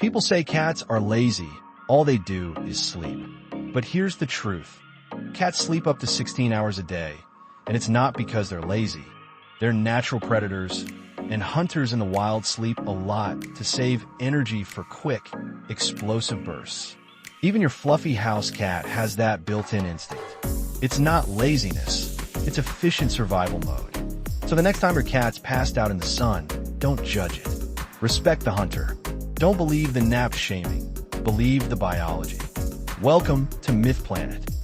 People say cats are lazy. All they do is sleep. But here's the truth. Cats sleep up to 16 hours a day, and it's not because they're lazy. They're natural predators, and hunters in the wild sleep a lot to save energy for quick, explosive bursts. Even your fluffy house cat has that built-in instinct. It's not laziness, it's efficient survival mode. So the next time your cat's passed out in the sun, don't judge it. Respect the hunter. Don't believe the nap shaming. Believe the biology. Welcome to MythPlanet.